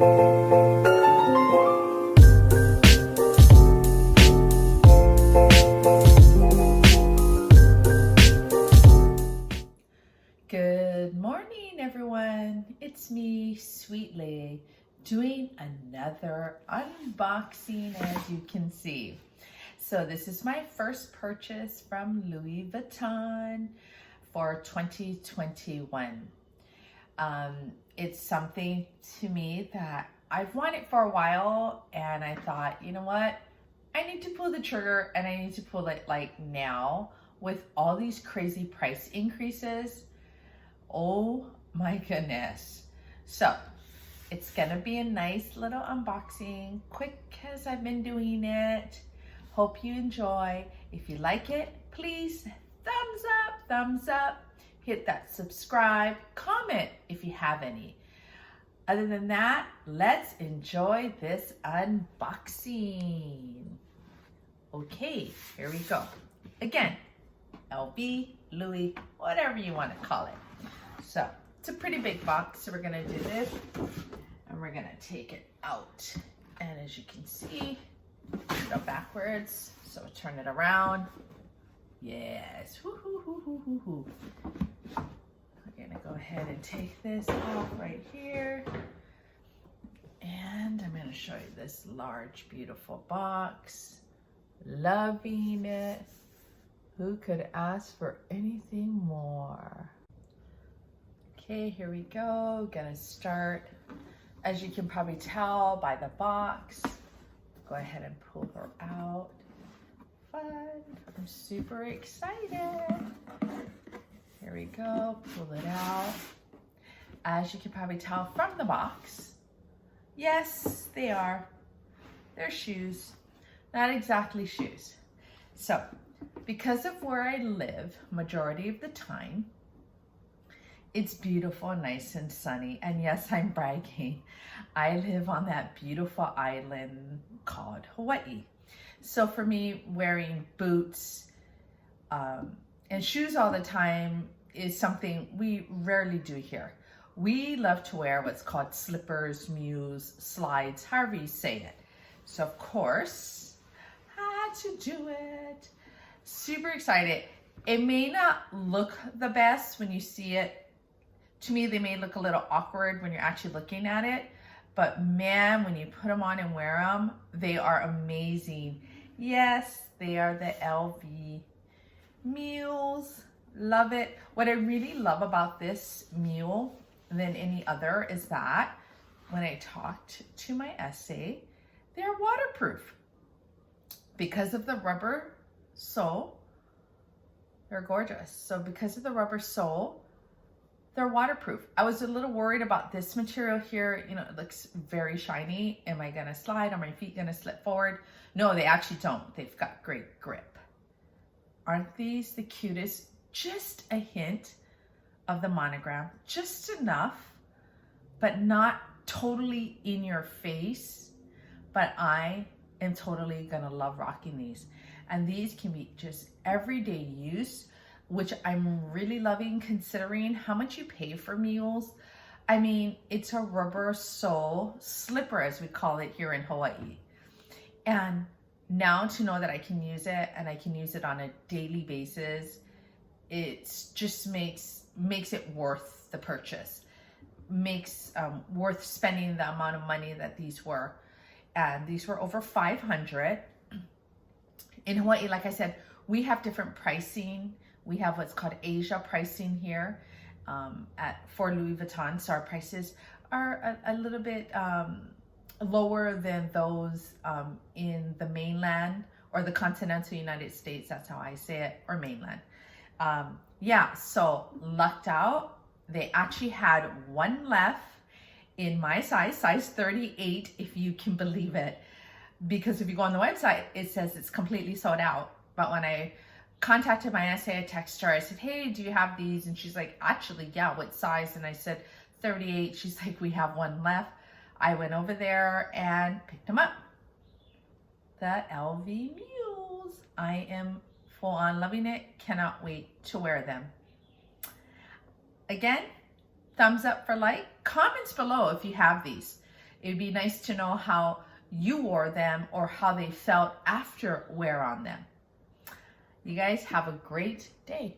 Good morning, everyone. It's me, Sweetly, doing another unboxing, as you can see. So this is my first purchase from Louis Vuitton for 2021. It's something to me that I've wanted for a while, and I thought, you know what? I need to pull the trigger, and I need to pull it like now with all these crazy price increases. Oh my goodness. So it's gonna be a nice little unboxing, quick as I've been doing it. Hope you enjoy. If you like it, please thumbs up, hit that subscribe, comment if you have any. Other than that, let's enjoy this unboxing. Okay, here we go. Again, LV, Louis, whatever you want to call it. So it's a pretty big box, so we're gonna do this and we're gonna take it out. And as you can see, go backwards, so turn it around. Yes, We're gonna go ahead and take this off right here. And I'm gonna show you this large, beautiful box. Loving it. Who could ask for anything more? Okay, here we go. Gonna start, as you can probably tell by the box. Go ahead and pull her out. Fun. I'm super excited. Here we go. Pull it out. As you can probably tell from the box, yes, they are. They're shoes. Not exactly shoes. So, because of where I live, majority of the time, it's beautiful, nice and sunny. And yes, I'm bragging. I live on that beautiful island called Hawaii. So for me, wearing boots and shoes all the time is something we rarely do here. We love to wear what's called slippers, mules, slides, however you say it. So of course, had to do it. Super excited. It may not look the best when you see it. To me, they may look a little awkward when you're actually looking at it, but man, when you put them on and wear them, they are amazing. Yes, they are the LV Mules. Love it. What I really love about this mule than any other is that when I talked to my essay, they're waterproof. Because of the rubber sole, they're gorgeous. So because of the rubber sole, they're waterproof. I was a little worried about this material here. You know, it looks very shiny. Am I gonna slide? Are my feet gonna slip forward? No, they actually don't. They've got great grip. Aren't these the cutest? Just a hint of the monogram, just enough, but not totally in your face. But I am totally gonna love rocking these. And these can be just everyday use, which I'm really loving considering how much you pay for mules. I mean, it's a rubber sole slipper, as we call it here in Hawaii. And now to know that I can use it and I can use it on a daily basis, it just makes it worth the purchase. Makes worth spending the amount of money that these were. And these were over $500. In Hawaii, like I said, we have different pricing. We have what's called Asia pricing here for Louis Vuitton. So our prices are a little bit lower than those in the mainland or the continental United States. That's how I say it, or mainland. Yeah, so lucked out. They actually had one left in my size 38, if you can believe it. Because if you go on the website, it says it's completely sold out. But when I contacted my SA, I texted her, I said, hey, do you have these? And she's like, actually, yeah, what size? And I said, 38. She's like, we have one left. I went over there and picked them up. The LV Mules. I am full on loving it. Cannot wait to wear them. Again, thumbs up for like. Comments below if you have these. It'd be nice to know how you wore them or how they felt after wear on them. You guys have a great day.